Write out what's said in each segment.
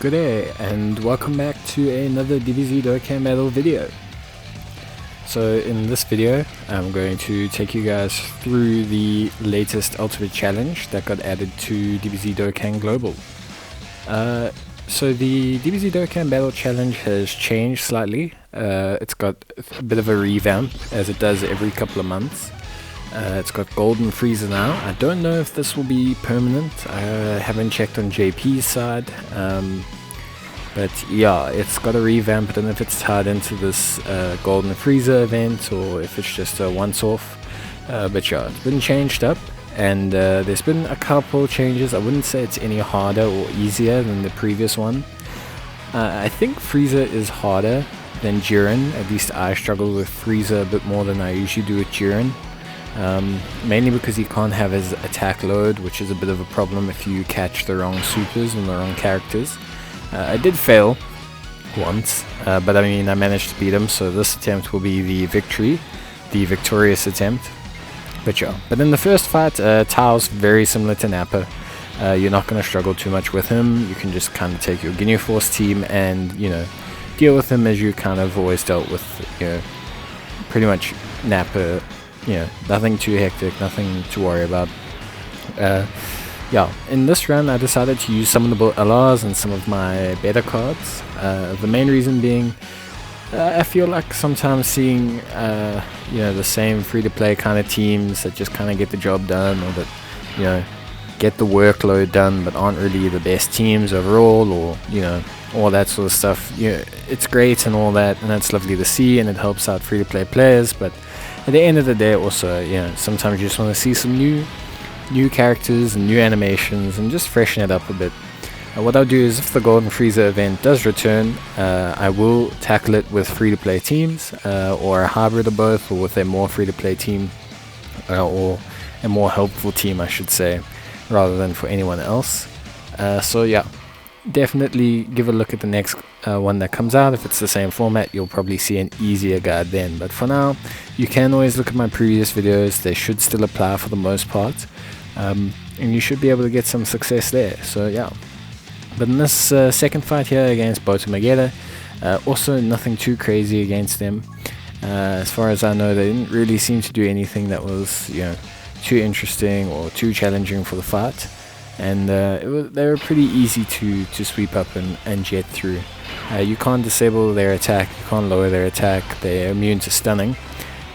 Good day, and welcome back to another DBZ Dokkan Global video. So in this video, I'm going to take you guys through the latest Ultimate Challenge that got added to DBZ Dokkan Global. So the DBZ Dokkan Battle Challenge has changed slightly. It's got a bit of a revamp, as it does every couple of months. It's got Golden Frieza now. I don't know if this will be permanent. I haven't checked on JP's side. But yeah, it's got a revamp. I don't know if it's tied into this Golden Frieza event or if it's just a once-off. But yeah, it's been changed up. And there's been a couple changes. I wouldn't say it's any harder or easier than the previous one. I think Frieza is harder than Jiren. At least I struggle with Frieza a bit more than I usually do with Jiren. Mainly because he can't have his attack load, which is a bit of a problem if you catch the wrong supers and the wrong characters. I did fail once, but I mean I managed to beat him, so this attempt will be the victorious attempt. But yeah, but in the first fight, Tao's very similar to Nappa. You're not going to struggle too much with him. You can just kind of take your Ginyu Force team and, you know, deal with him as you kind of always dealt with, you know, pretty much Nappa. You know, nothing too hectic, nothing to worry about. Yeah, in this run I decided to use summonable LRs and some of my better cards. The main reason being, I feel like sometimes seeing, you know, the same free-to-play kind of teams that just kind of get the job done, or that, you know, get the workload done but aren't really the best teams overall, or, you know, all that sort of stuff. You know, it's great and all that, and it's lovely to see, and it helps out free-to-play players, but at the end of the day also, you know, sometimes you just want to see some new characters and new animations and just freshen it up a bit. What I'll do is, if the Golden Frieza event does return, I will tackle it with free-to-play teams, or a hybrid of both, or with a more free-to-play team, or a more helpful team I should say, rather than for anyone else. So yeah, definitely give a look at the next one that comes out. If it's the same format, you'll probably see an easier guide then, but for now you can always look at my previous videos. They should still apply for the most part, and you should be able to get some success there. So yeah, but in this second fight here against Potomac, also nothing too crazy against them. As far as I know, they didn't really seem to do anything that was, you know, too interesting or too challenging for the fight. And they were pretty easy to sweep up and jet through. You can't disable their attack, you can't lower their attack, they're immune to stunning.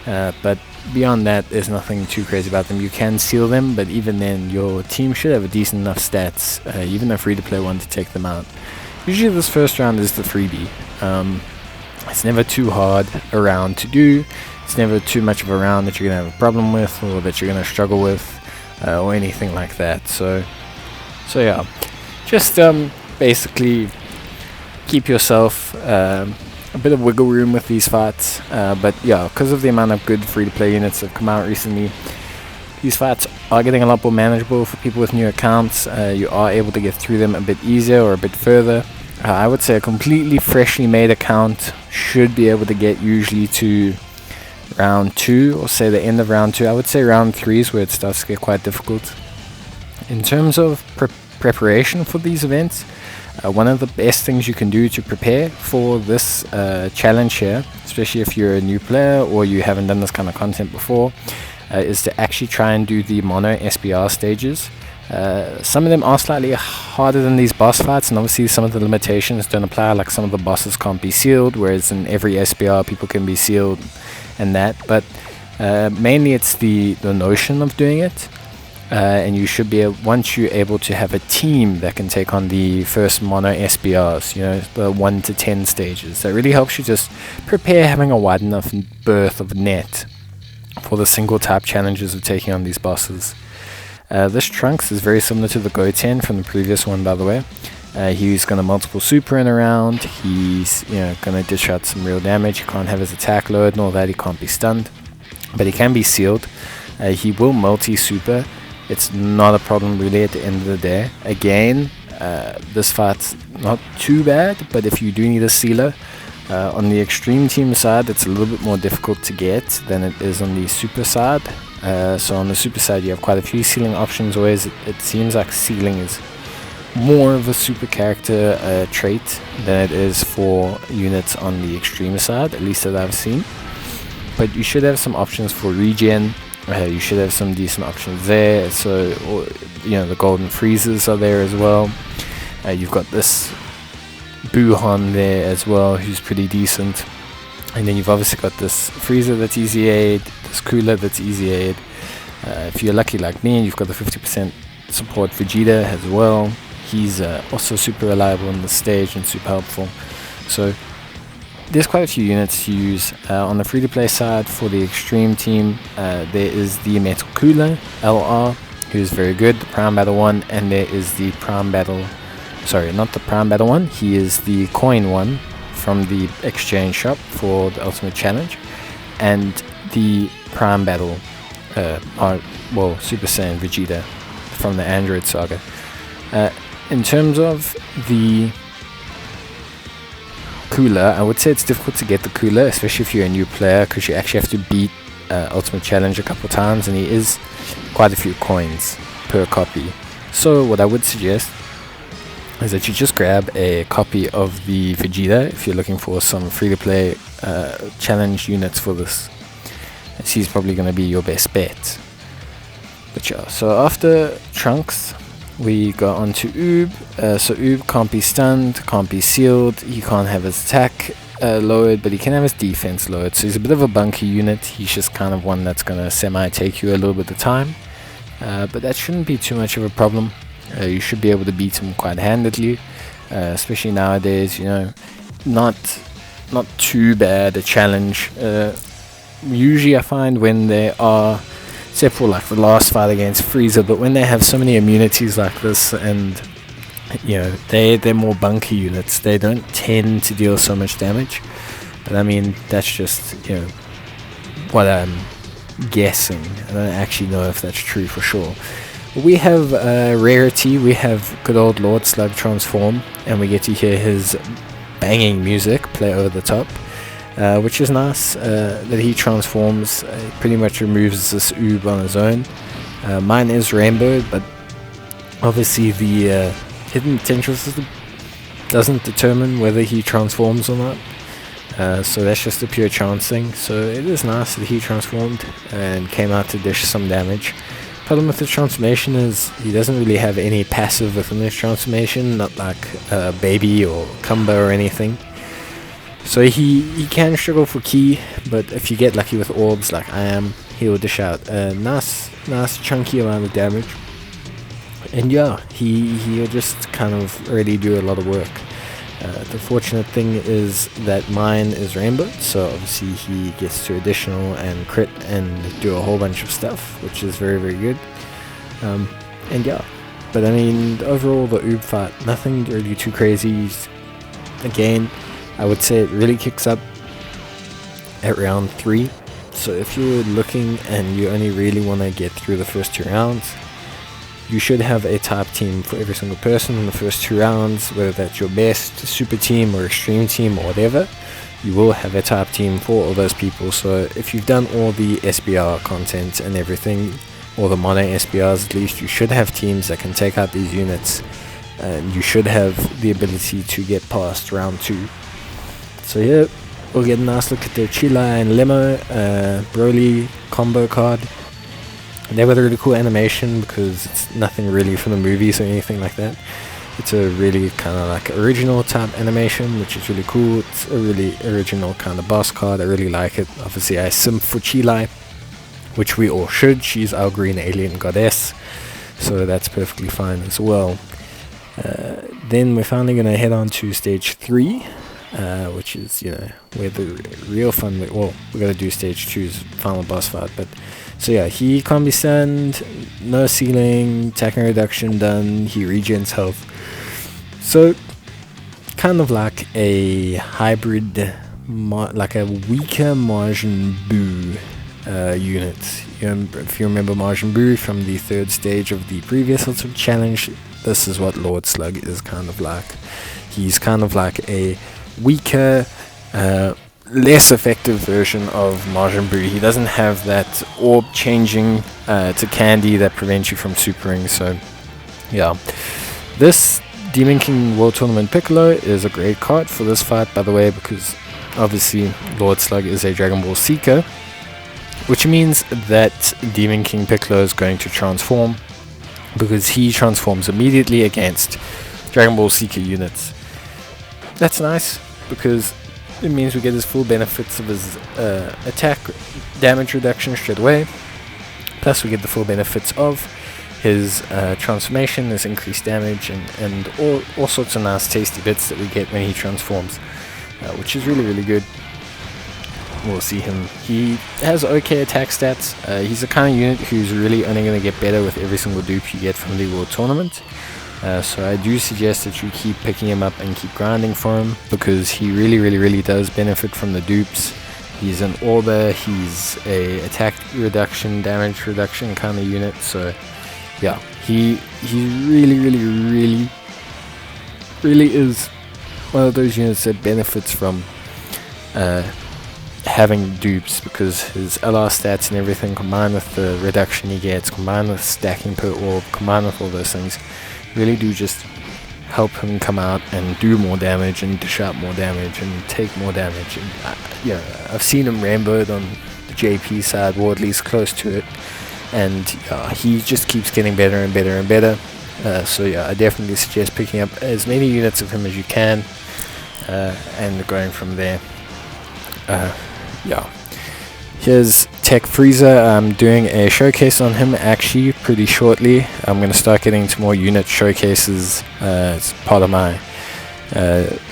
But beyond that, there's nothing too crazy about them. You can seal them, but even then, your team should have a decent enough stats, even a free-to-play one, to take them out. Usually this first round is the freebie. It's never too hard a round to do. It's never too much of a round that you're going to have a problem with, or that you're going to struggle with, or anything like that. So yeah, just basically keep yourself a bit of wiggle room with these fights. But yeah, because of the amount of good free-to-play units that have come out recently, these fights are getting a lot more manageable for people with new accounts. You are able to get through them a bit easier or a bit further. I would say a completely freshly made account should be able to get usually to round 2, or say the end of round 2. I would say round 3 is where it starts to get quite difficult. In terms of preparation for these events, one of the best things you can do to prepare for this challenge here, especially if you're a new player or you haven't done this kind of content before, is to actually try and do the mono SBR stages. Some of them are slightly harder than these boss fights, and obviously some of the limitations don't apply, like some of the bosses can't be sealed, whereas in every SBR people can be sealed and that. But mainly it's the notion of doing it. And you should be once you're able to have a team that can take on the first mono SBRs, you know, the 1 to 10 stages. That really helps you just prepare having a wide enough berth of net for the single type challenges of taking on these bosses. This Trunks is very similar to the Goten from the previous one, by the way. He's going to multiple super in a round. He's, you know, going to dish out some real damage. He can't have his attack load and all that. He can't be stunned, but he can be sealed. He will multi-super. It's not a problem really at the end of the day. Again, this fight's not too bad, but if you do need a sealer, on the extreme team side, it's a little bit more difficult to get than it is on the super side. So on the super side, you have quite a few sealing options. Always, it seems like sealing is more of a super character trait than it is for units on the extreme side, at least that I've seen. But you should have some options for regen. You should have some decent options there. So, the golden Friezas are there as well. You've got this Buhan there as well, who's pretty decent. And then you've obviously got this Frieza that's easy aid, this Cooler that's easy aid. If you're lucky like me, you've got the 50% support Vegeta as well. He's also super reliable on the stage and super helpful. So there's quite a few units to use. On the free-to-play side, for the extreme team, there is the Metal Cooler, LR, who's very good, the Prime Battle one, and there is the Prime Battle... Sorry, not the Prime Battle one, he is the Coin one from the exchange shop for the Ultimate Challenge, and the Prime Battle, Super Saiyan Vegeta from the Android Saga. In terms of the Cooler, I would say it's difficult to get the Cooler, especially if you're a new player, because you actually have to beat Ultimate Challenge a couple times, and he is quite a few coins per copy. So what I would suggest is that you just grab a copy of the Vegeta if you're looking for some free-to-play challenge units for this. As he's probably going to be your best bet. But yeah, so after Trunks, we go on to Oob. So Oob can't be stunned, can't be sealed, he can't have his attack lowered, but he can have his defense lowered. So he's a bit of a bunky unit. He's just kind of one that's going to semi-take you a little bit of time. But that shouldn't be too much of a problem. You should be able to beat him quite handedly, especially nowadays. Not too bad a challenge. Usually I find when they are, except for like the last fight against Frieza, but when they have so many immunities like this, and they're more bunky units, they don't tend to deal so much damage. But I mean, that's just what I'm guessing. I don't actually know if that's true for sure. We have Rarity, we have good old Lord Slug transform, and we get to hear his banging music play over the top, which is nice. That he transforms, pretty much removes this Oob on his own. Mine is Rainbow, but obviously the hidden potential system doesn't determine whether he transforms or not. So that's just a pure chance thing. So it is nice that he transformed and came out to dish some damage. Problem with the transformation is he doesn't really have any passive within his transformation, not like Baby or Kumba or anything. So he can struggle for ki, but if you get lucky with orbs like I am, he will dish out a nice chunky amount of damage. And yeah, he'll just kind of really do a lot of work. The fortunate thing is that mine is Rainbow, so obviously he gets to additional and crit and do a whole bunch of stuff, which is very, very good. And yeah, but I mean, overall the Oob fight, nothing really too crazy. Again, I would say it really kicks up at round 3. So if you're looking and you only really want to get through the first 2 rounds, you should have a type team for every single person in the first 2 rounds, whether that's your best super team or extreme team or whatever. You will have a type team for all those people. So if you've done all the SBR content and everything, or the mono SBRs at least, you should have teams that can take out these units, and you should have the ability to get past round 2. So yeah, we'll get a nice look at the Chila and Lemo Broly combo card. They were a really cool animation because it's nothing really from the movies or anything like that. It's a really kind of like original type animation, which is really cool. It's a really original kind of boss card. I really like it. Obviously I simp for Chilai, which we all should. She's our green alien goddess, so that's perfectly fine as well. Then we're finally going to head on to stage 3, which is, where the real fun, we're going to do stage 2's final boss fight. But so yeah, he can't be stunned, no ceiling, attacking reduction done, he regens health. So kind of like a hybrid, like a weaker Majin Buu unit. If you remember Majin Buu from the 3rd stage of the previous Ultimate Challenge, this is what Lord Slug is kind of like. He's kind of like a weaker, less effective version of Majin Buu. He doesn't have that orb changing to candy that prevents you from supering. So yeah, This Demon King World Tournament Piccolo is a great card for this fight, by the way, because obviously Lord Slug is a Dragon Ball Seeker, which means that Demon King Piccolo is going to transform, because he transforms immediately against Dragon Ball Seeker units. That's nice, because it means we get his full benefits of his attack damage reduction straight away, plus we get the full benefits of his transformation, his increased damage, and all sorts of nice tasty bits that we get when he transforms, which is really, really good. We'll see him. He has okay attack stats. He's the kind of unit who's really only going to get better with every single dupe you get from the World Tournament. So I do suggest that you keep picking him up and keep grinding for him, because he really, really, really does benefit from the dupes. He's an order, he's a attack reduction, damage reduction kind of unit, so yeah, he really, really, really, really is one of those units that benefits from having dupes, because his LR stats and everything, combined with the reduction he gets, combined with stacking per orb, combined with all those things, really do just help him come out and do more damage and dish out more damage and take more damage. And yeah, I've seen him rainbowed on the JP side, or at least close to it, and he just keeps getting better and better and better. So yeah, I definitely suggest picking up as many units of him as you can, and going from there. Yeah, here's Tech Frieza. I'm doing a showcase on him actually pretty shortly. I'm going to start getting into more unit showcases. It's part of my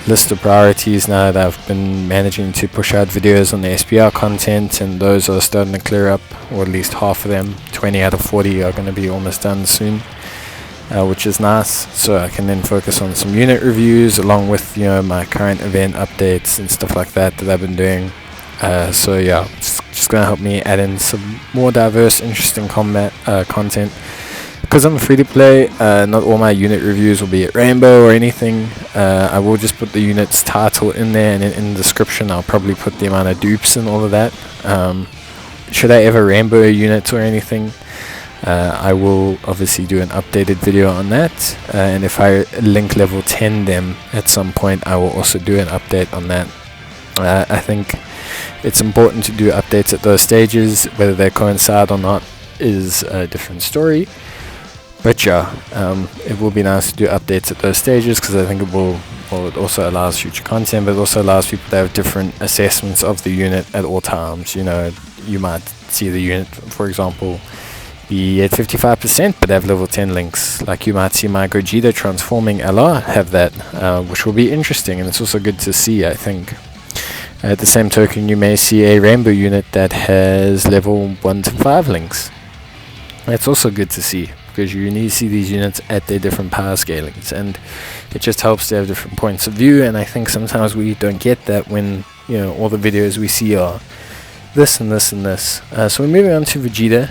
list of priorities now that I've been managing to push out videos on the SPR content, and those are starting to clear up, or at least half of them. 20 out of 40 are going to be almost done soon, which is nice, so I can then focus on some unit reviews along with, you know, my current event updates and stuff like that I've been doing. So yeah, it's just gonna help me add in some more diverse, interesting combat content. Because I'm free to play, not all my unit reviews will be at Rainbow or anything. I will just put the unit's title in there, and in the description I'll probably put the amount of dupes and all of that. Should I ever Rainbow a unit or anything, I will obviously do an updated video on that, and if I link level 10 them at some point, I will also do an update on that. I think it's important to do updates at those stages. Whether they coincide or not is a different story, but yeah, it will be nice to do updates at those stages, because I think it also allows future content, but it also allows people to have different assessments of the unit at all times. You know, you might see the unit, for example, be at 55% but have level 10 links, like you might see my Vegeta transforming LR have that, which will be interesting, and it's also good to see, I think. At the same token, you may see a Rainbow unit that has level 1 to 5 links. That's also good to see, because you need to see these units at their different power scalings, and it just helps to have different points of view, and I think sometimes we don't get that when, you know, all the videos we see are this and this and this. So we're moving on to Vegeta.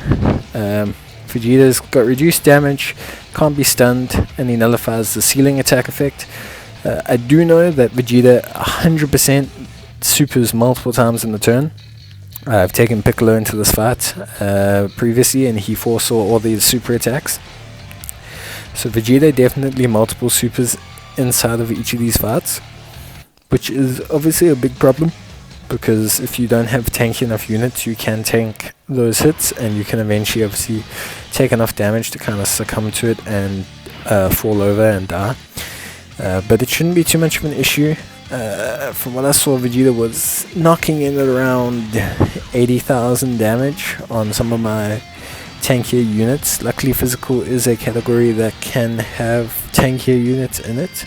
Vegeta's got reduced damage, can't be stunned, and he nullifies the ceiling attack effect. I do know that Vegeta 100% supers multiple times in the turn. I've taken Piccolo into this fight previously, and he foresaw all these super attacks. So Vegeta definitely multiple supers inside of each of these fights, which is obviously a big problem, because if you don't have tanky enough units, you can tank those hits, and you can eventually obviously take enough damage to kind of succumb to it and fall over and die. But it shouldn't be too much of an issue. From what I saw, Vegeta was knocking in at around 80,000 damage on some of my tankier units. Luckily, physical is a category that can have tankier units in it,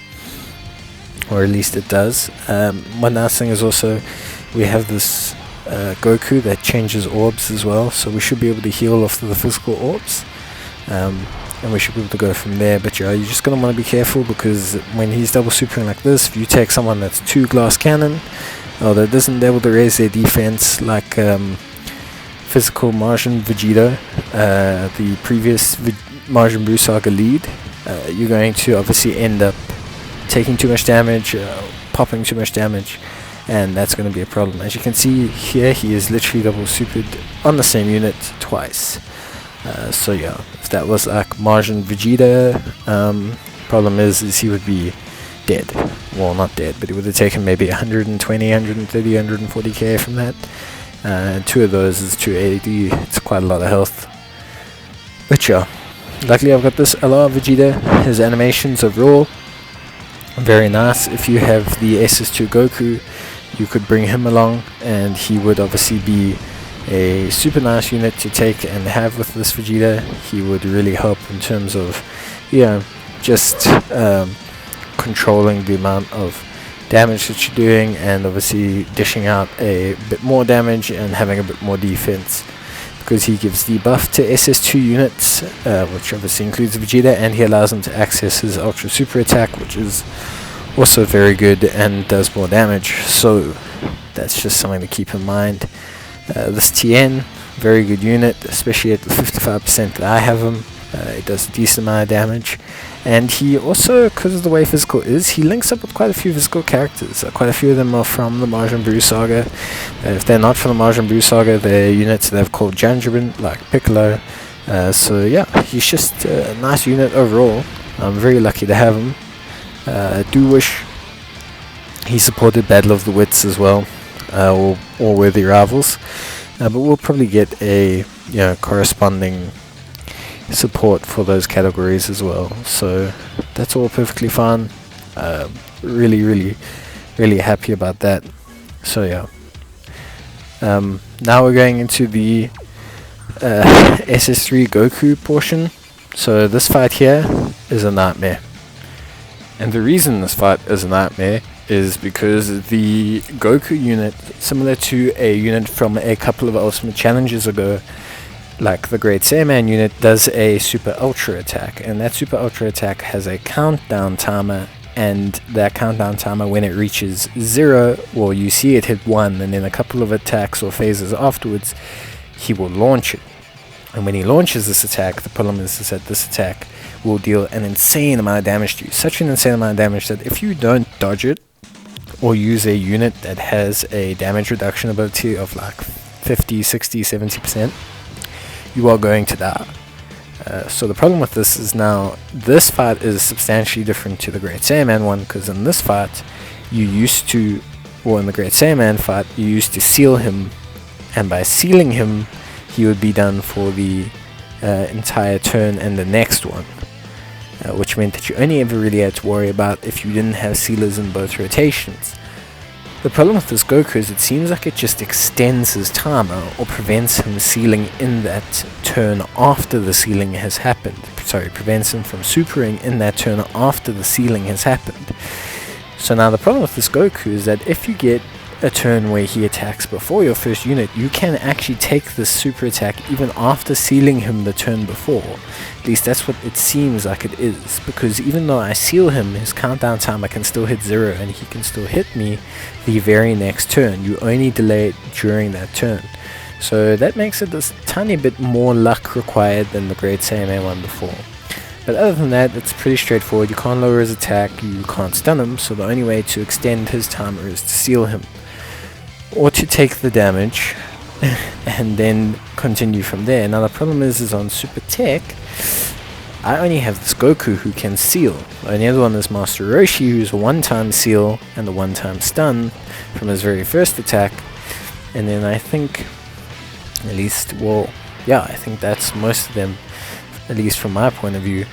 or at least it does. One nice thing is also we have this Goku that changes orbs as well, so we should be able to heal off the physical orbs. And we should be able to go from there. But yeah, you're just going to want to be careful, because when he's double supering like this, if you take someone that's 2 glass cannon, or that isn't able to raise their defense like physical Majin Vegeta, the previous Majin Buu Saga lead, you're going to obviously end up taking too much damage, popping too much damage, and that's going to be a problem. As you can see here, he is literally double supered on the same unit twice. So yeah, if that was like Majin Vegeta, Problem is he would be dead. Well, not dead, but it would have taken maybe 120, 130, 140k from that. And 2 of those is 280. It's quite a lot of health. But yeah, luckily I've got this LR Vegeta. His animations are raw, very nice. If you have the SS2 Goku, you could bring him along, and he would obviously be a super nice unit to take and have with this Vegeta. He would really help in terms of, just controlling the amount of damage that you're doing, and obviously dishing out a bit more damage and having a bit more defense, because he gives the buff to SS2 units, which obviously includes Vegeta, and he allows them to access his Ultra Super Attack, which is also very good and does more damage. So that's just something to keep in mind. This TN, very good unit, especially at the 55% that I have him. It does a decent amount of damage, and he also, because of the way physical is, he links up with quite a few physical characters. Quite a few of them are from the Majin Buu saga. If they're not from the Majin Buu saga, they're units that they've called Janjabin, like Piccolo. So yeah, he's just a nice unit overall. I'm very lucky to have him. I do wish he supported Battle of the Wits as well, or Worthy Rivals, but we'll probably get a corresponding support for those categories as well. So that's all perfectly fine. Really happy about that. So yeah. Now we're going into the SS3 Goku portion. So this fight here is a nightmare. And the reason this fight is a nightmare is because the Goku unit, similar to a unit from a couple of Ultimate Challenges ago, like the Great Saiyaman unit, does a Super Ultra attack. And that Super Ultra attack has a countdown timer, and that countdown timer, when it reaches 0, well, you see it hit 1, and then a couple of attacks or phases afterwards, he will launch it. And when he launches this attack, the problem is that this attack will deal an insane amount of damage to you. Such an insane amount of damage that if you don't dodge it, or use a unit that has a damage reduction ability of like 50, 60, 70%, you are going to die. So the problem with this is, now this fight is substantially different to the Great Saiyaman one, because in this fight you used to, or in the Great Saiyaman fight, you used to seal him, and by sealing him he would be done for the entire turn and the next one, which meant that you only ever really had to worry about if you didn't have sealers in both rotations. The problem with this Goku is it seems like it just extends his timer, or prevents him sealing in that turn after the sealing has happened. Sorry, prevents him from supering in that turn after the sealing has happened. So now the problem with this Goku is that if you get a turn where he attacks before your first unit, you can actually take this super attack even after sealing him the turn before. At least that's what it seems like it is, because even though I seal him, his countdown timer can still hit 0, and he can still hit me the very next turn. You only delay it during that turn. So that makes it a tiny bit more luck required than the Great Saiyaman one before. But other than that, it's pretty straightforward. You can't lower his attack, you can't stun him, so the only way to extend his timer is to seal him, or to take the damage and then continue from there. Now the problem is on Super Tech, I only have this Goku who can seal. The only other one is Master Roshi, who's a one-time seal and a one-time stun from his very first attack. And then I think, at least, well, yeah, I think that's most of them, at least from my point of view.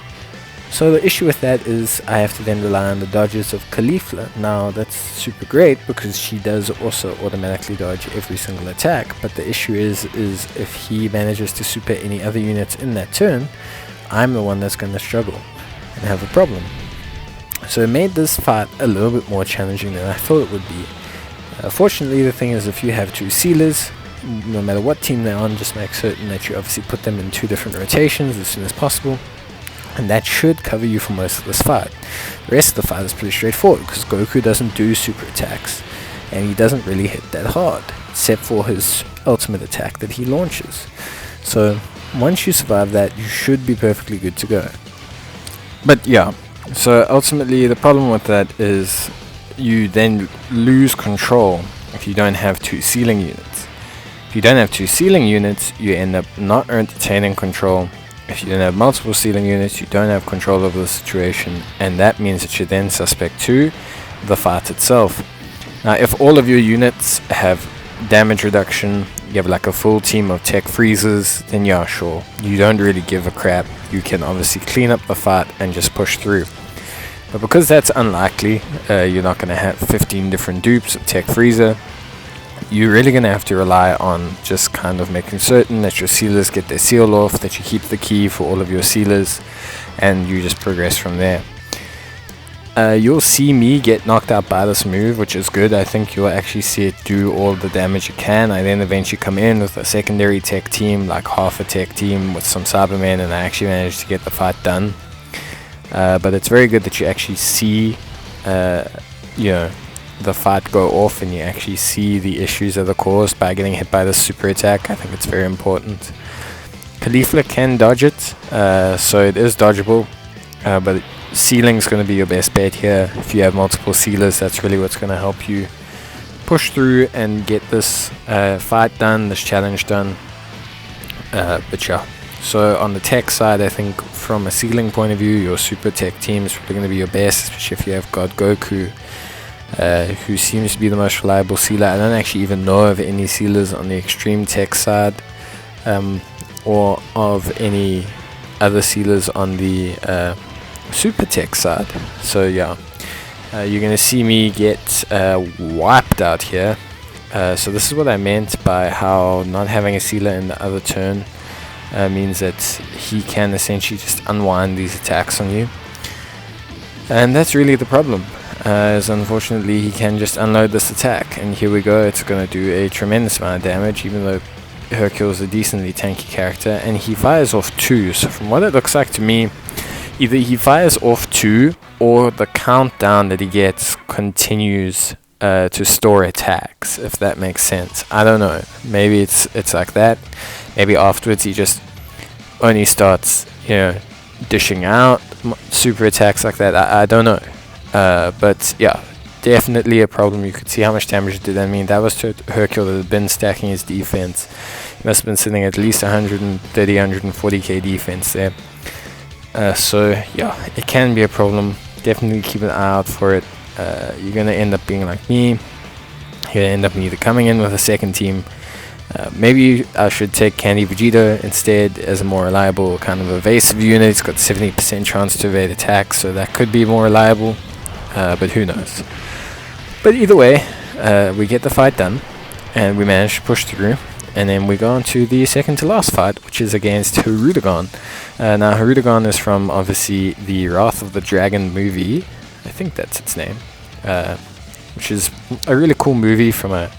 So the issue with that is I have to then rely on the dodges of Caulifla. Now that's super great because she does also automatically dodge every single attack, but the issue is if he manages to super any other units in that turn, I'm the one that's going to struggle and have a problem. So it made this fight a little bit more challenging than I thought it would be. Fortunately, the thing is, if you have 2 sealers, no matter what team they're on, just make certain that you obviously put them in 2 different rotations as soon as possible. And that should cover you for most of this fight. The rest of the fight is pretty straightforward, because Goku doesn't do super attacks, and he doesn't really hit that hard, except for his ultimate attack that he launches. So once you survive that, you should be perfectly good to go. But yeah, so ultimately the problem with that is you then lose control if you don't have 2 sealing units. If you don't have 2 sealing units, you end up not retaining control, If you don't have multiple sealing units, you don't have control over the situation, and that means that you're then suspect to the fight itself. Now, if all of your units have damage reduction, you have like a full team of tech freezers, then yeah, sure, you don't really give a crap. You can obviously clean up the fight and just push through. But because that's unlikely, you're not going to have 15 different dupes of tech freezer. You're really going to have to rely on just kind of making certain that your sealers get their seal off, that you keep the key for all of your sealers, and you just progress from there. You'll see me get knocked out by this move, which is good. I think you'll actually see it do all the damage it can. I then eventually come in with a secondary tech team, like half a tech team with some Cybermen, and I actually managed to get the fight done. But it's very good that you actually see, the fight go off, and you actually see the issues that are caused by getting hit by the super attack. I think it's very important. Caulifla can dodge it, so it is dodgeable, but sealing's going to be your best bet here. If you have multiple sealers, that's really what's going to help you push through and get this fight done, this challenge done. But yeah, so on the tech side, I think from a sealing point of view, your super tech team is probably going to be your best, especially if you have got Goku, who seems to be the most reliable sealer. I don't actually even know of any sealers on the extreme tech side, or of any other sealers on the super tech side. So yeah, you're gonna see me get wiped out here. So this is what I meant by how not having a sealer in the other turn means that he can essentially just unwind these attacks on you, and that's really the problem. As unfortunately he can just unload this attack, and here we go, it's going to do a tremendous amount of damage, even though Hercule's a decently tanky character, and he fires off 2. So from what it looks like to me, either he fires off 2 or the countdown that he gets continues to store attacks, if that makes sense. I don't know, maybe it's like that. Maybe afterwards he just only starts dishing out super attacks like that. I don't know. But yeah, definitely a problem. You could see how much damage it did. I mean, that was to Hercule that had been stacking his defense. He must have been sitting at least 130, 140k defense there. So yeah, it can be a problem. Definitely keep an eye out for it. You're going to end up being like me. You're going to end up either coming in with a second team. Maybe I should take Candy Vegeta instead as a more reliable kind of evasive unit. It's got 70% chance to evade attacks, so that could be more reliable. But who knows. But either way, we get the fight done, and we manage to push through, and then we go on to the second to last fight, which is against Hirudegarn. Now Hirudegarn is from obviously the Wrath of the Dragon movie, I think that's its name, which is a really cool movie from a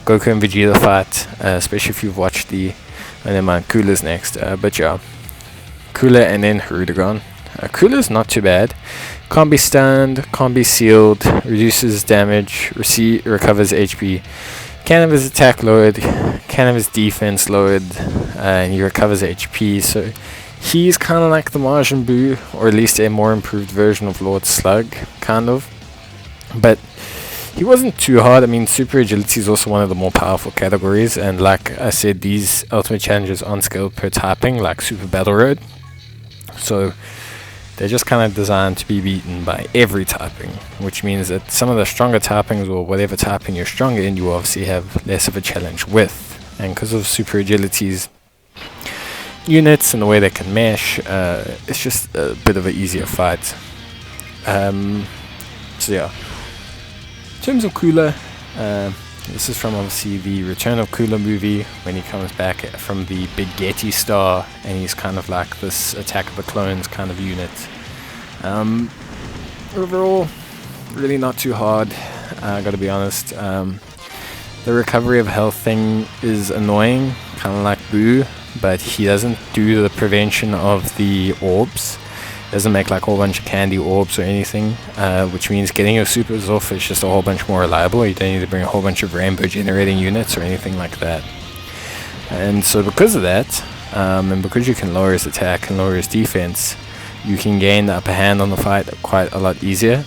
Goku and Vegeta fight, especially if you've watched the, never mind, Cooler's next, but yeah, Cooler and then Hirudegarn. Cooler's not too bad. Can't be stunned, can't be sealed, reduces damage, recovers HP, can have his attack lowered, can have his defense lowered, and he recovers HP. So he's kind of like the Majin Buu, or at least a more improved version of Lord Slug, kind of. But he wasn't too hard. I mean, super agility is also one of the more powerful categories, and like I said, these ultimate challenges aren't scaled per typing like Super Battle Road. So they're just kind of designed to be beaten by every typing, which means that some of the stronger typings, or whatever typing you're stronger in, you obviously have less of a challenge with. And because of super agility's units and the way they can mesh, it's just a bit of an easier fight. So yeah. In terms of Cooler, this is from obviously the Return of Cooler movie, when he comes back from the Big Getty Star, and he's kind of like this Attack of the Clones kind of unit. Overall, really not too hard, I gotta be honest. The recovery of health thing is annoying, kind of like Boo, but he doesn't do the prevention of the orbs. Doesn't make like a whole bunch of candy orbs or anything, which means getting your supers off is just a whole bunch more reliable. You don't need to bring a whole bunch of rainbow generating units or anything like that. And so because of that, and because you can lower his attack and lower his defense, you can gain the upper hand on the fight quite a lot easier,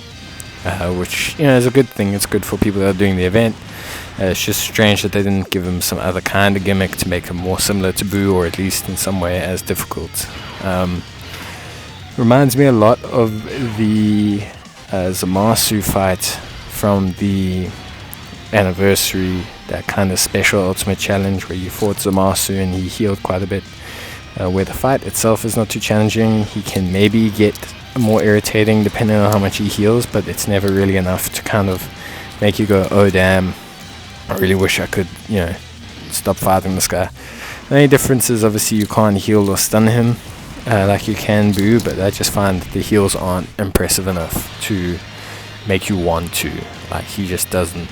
which is a good thing. It's good for people that are doing the event. It's just strange that they didn't give him some other kind of gimmick to make him more similar to Boo, or at least in some way as difficult. Reminds me a lot of the Zamasu fight from the anniversary, that kind of special ultimate challenge where you fought Zamasu and he healed quite a bit. Where the fight itself is not too challenging, he can maybe get more irritating depending on how much he heals, but it's never really enough to kind of make you go, oh damn, I really wish I could, stop fighting this guy. The only difference is obviously you can't heal or stun him like you can Boo, but I just find the heals aren't impressive enough to make you want to. Like, he just doesn't,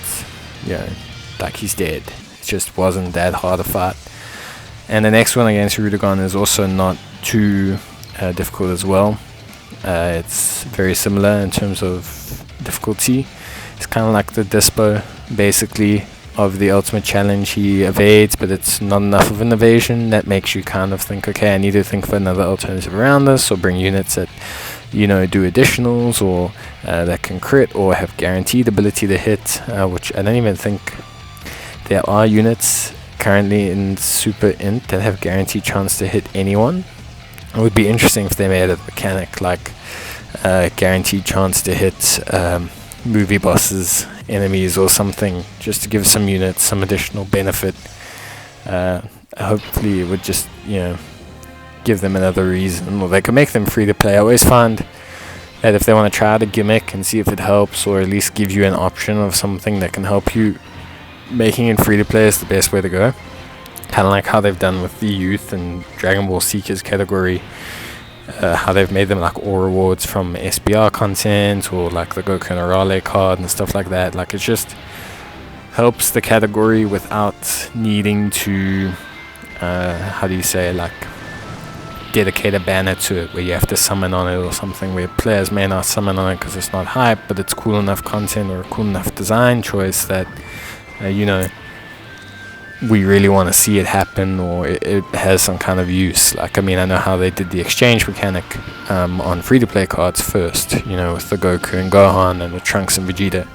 like he's dead. It just wasn't that hard a fight. And the next one against Rudagon is also not too difficult as well. It's very similar in terms of difficulty. It's kind of like the Dispo, basically, of the ultimate challenge. He evades, but it's not enough of an evasion. That makes you kind of think, okay, I need to think for another alternative around this, or bring units that, do additionals, or that can crit, or have guaranteed ability to hit, which I don't even think there are units currently in Super Int that have guaranteed chance to hit anyone. It would be interesting if they made a mechanic like guaranteed chance to hit movie bosses, enemies, or something, just to give some units some additional benefit. Hopefully it would just, give them another reason, or they could make them free to play. I always find that if they want to try out a gimmick and see if it helps, or at least give you an option of something that can help you, making it free to play is the best way to go. Kind of like how they've done with the youth and Dragon Ball Seekers category, how they've made them like all rewards from SBR content, or like the Goku Narale card and stuff like that. Like, it just helps the category without needing to dedicate a banner to it where you have to summon on it, or something where players may not summon on it because it's not hype, but it's cool enough content or a cool enough design choice that we really want to see it happen, or it has some kind of use. Like, I know how they did the exchange mechanic on free-to-play cards first, with the Goku and Gohan and the Trunks and Vegeta.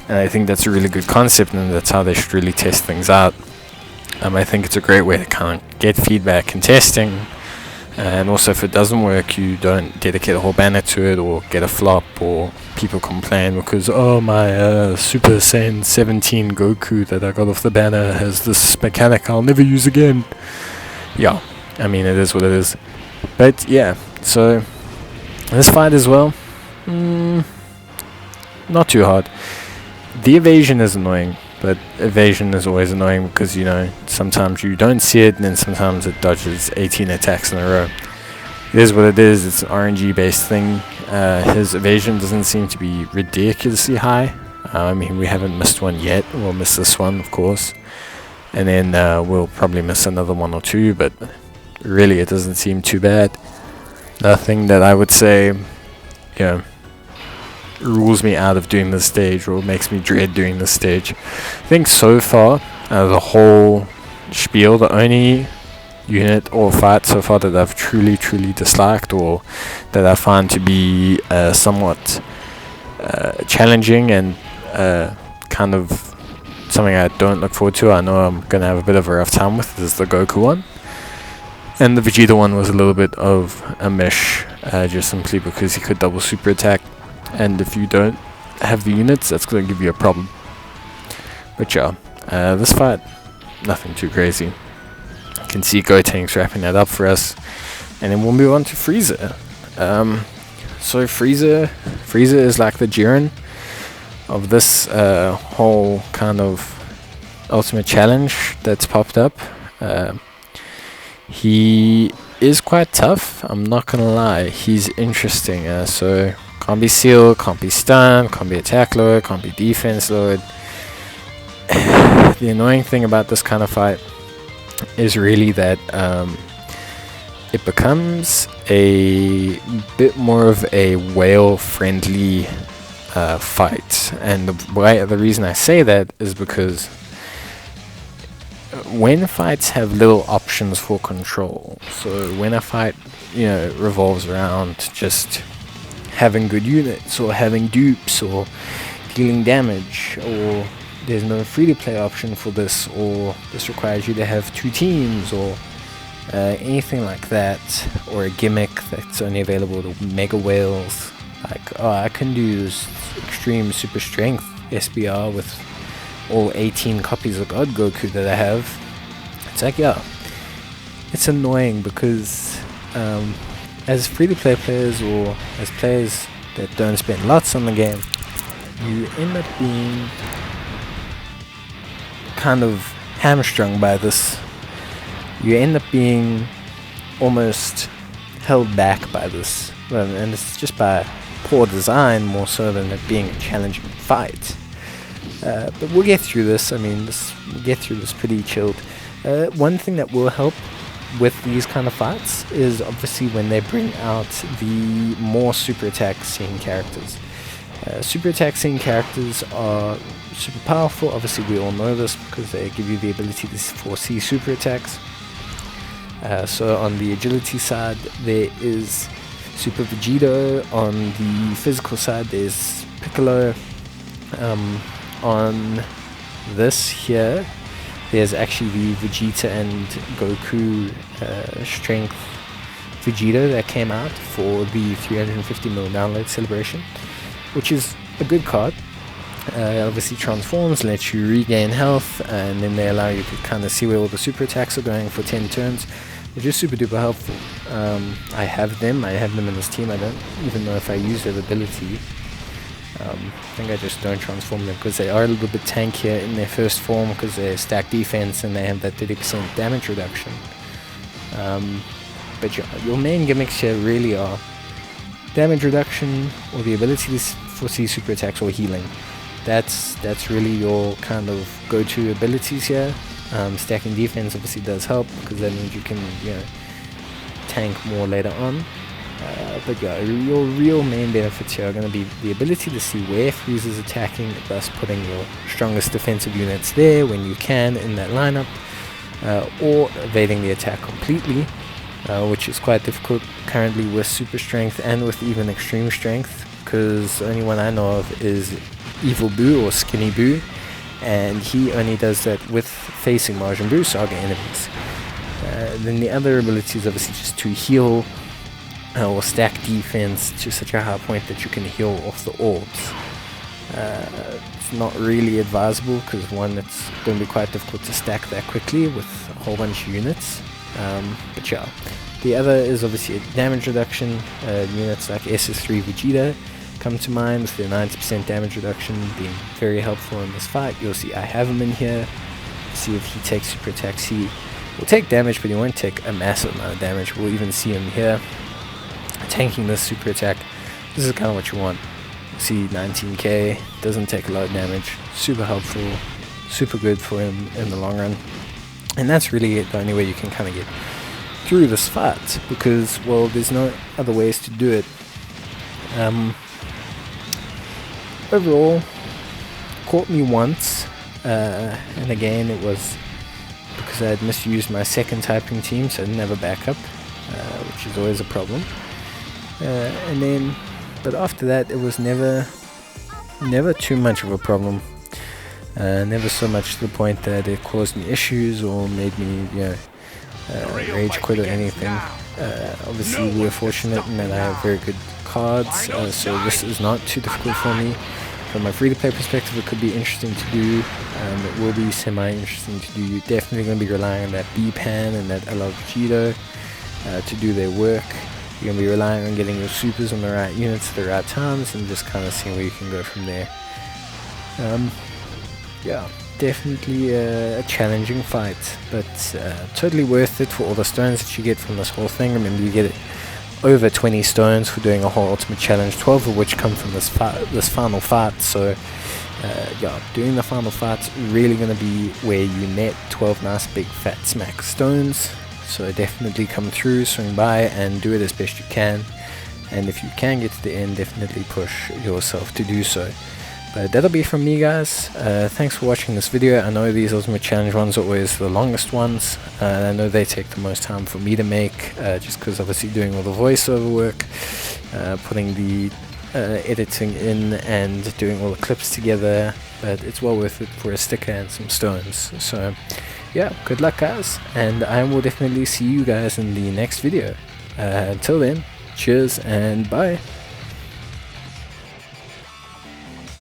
And I think that's a really good concept, and that's how they should really test things out. I think it's a great way to kind of get feedback and testing. And also, if it doesn't work, you don't dedicate a whole banner to it, or get a flop, or people complain because, oh, my Super Saiyan 17 Goku that I got off the banner has this mechanic I'll never use again. Yeah, it is what it is. But yeah, so this fight as well, not too hard. The evasion is annoying, but evasion is always annoying because, sometimes you don't see it, and then sometimes it dodges 18 attacks in a row. It is what it is. It's an RNG based thing. His evasion doesn't seem to be ridiculously high. We haven't missed one yet. We'll miss this one, of course, and then we'll probably miss another one or two, but really it doesn't seem too bad. Nothing that I would say rules me out of doing this stage, or makes me dread doing this stage. I think so far, the whole spiel, the only unit or fight so far that I've truly disliked, or that I find to be somewhat challenging and kind of something I don't look forward to, I know I'm going to have a bit of a rough time with, is the Goku one. And the Vegeta one was a little bit of a mish, just simply because he could double super attack, and if you don't have the units, that's going to give you a problem. But yeah, this fight, nothing too crazy. You can see Gotenks wrapping that up for us, and then we'll move on to Frieza. So Frieza is like the Jiren of this whole kind of ultimate challenge that's popped up. He is quite tough, I'm not gonna lie. He's interesting. So can't be sealed, can't be stunned, can't be attack load, can't be defense load. The annoying thing about this kind of fight is really that it becomes a bit more of a whale friendly fight, and the reason I say that is because when fights have little options for control, so when a fight revolves around just having good units, or having dupes, or dealing damage, or there's no free to play option for this, or this requires you to have two teams, or anything like that, or a gimmick that's only available to Mega Whales. Like, oh, I can do this extreme super strength SBR with all 18 copies of God Goku that I have. It's like, yeah, it's annoying because as free-to-play players, or as players that don't spend lots on the game, you end up being kind of hamstrung by this. You end up being almost held back by this, and it's just by poor design more so than it being a challenging fight. But we'll get through this. I mean, we'll get through this pretty chilled. One thing that will help with these kind of fights is obviously when they bring out the more super attack scene characters. Super attack scene characters are super powerful. Obviously we all know this because they give you the ability to foresee super attacks. So on the agility side there is Super Vegeta. On the physical side there's Piccolo. On this here there's actually the Vegeta and Goku strength Vegeta that came out for the 350 mil download celebration, which is a good card. Obviously transforms, lets you regain health, and then they allow you to kind of see where all the super attacks are going for 10 turns, which is super duper helpful. I have them in this team. I don't even know if I use their ability. I think I just don't transform them because they are a little bit tankier in their first form because they stack defense and they have that 30% damage reduction. But your main gimmicks here really are damage reduction or the ability to foresee super attacks or healing. That's really your kind of go-to abilities here. Stacking defense obviously does help because that means you can tank more later on. But yeah, your real main benefits here are going to be the ability to see where Frieza is attacking, thus putting your strongest defensive units there when you can in that lineup, or evading the attack completely, which is quite difficult currently with super strength and with even extreme strength, because the only one I know of is Evil Boo or Skinny Boo, and he only does that with facing Majin Buu Saga enemies. Then the other ability is obviously just to heal or stack defense to such a high point that you can heal off the orbs. It's not really advisable because one, it's going to be quite difficult to stack that quickly with a whole bunch of units. But yeah, the other is obviously a damage reduction. Units like SS3 Vegeta come to mind with their 90% damage reduction being very helpful in this fight. You'll see I have him in here. See if he takes super attacks. He will take damage, but he won't take a massive amount of damage. We'll even see him here tanking this super attack. This is kind of what you want. See, 19k, doesn't take a lot of damage, super helpful, super good for him in the long run. And that's really the only way you can kind of get through this fight, because, well, there's no other ways to do it. Overall, caught me once, and again it was because I had misused my second typing team, so I didn't have a backup, which is always a problem. But after that it was never too much of a problem. Never so much to the point that it caused me issues or made me rage quit or anything. Obviously we were fortunate in that I have very good cards, so this is not too difficult for me. From a free-to-play perspective it could be interesting to do. It will be semi-interesting to do. You're definitely going to be relying on that B-Pan and that Alov Vegeta to do their work. You're going to be relying on getting your supers on the right units at the right times and just kind of seeing where you can go from there. Yeah, definitely a challenging fight, but totally worth it for all the stones that you get from this whole thing. Remember, you get over 20 stones for doing a whole ultimate challenge, 12 of which come from this final fight. So yeah, doing the final fight's really going to be where you net 12 nice big fat smack stones. So definitely come through, swing by and do it as best you can, and if you can get to the end, definitely push yourself to do so. But that'll be from me, guys. Thanks for watching this video. I know these ultimate challenge ones are always the longest ones. I know they take the most time for me to make, just because obviously doing all the voiceover work, putting the editing in and doing all the clips together, but it's well worth it for a sticker and some stones. So yeah, good luck guys, and I will definitely see you guys in the next video. Until then, cheers and bye.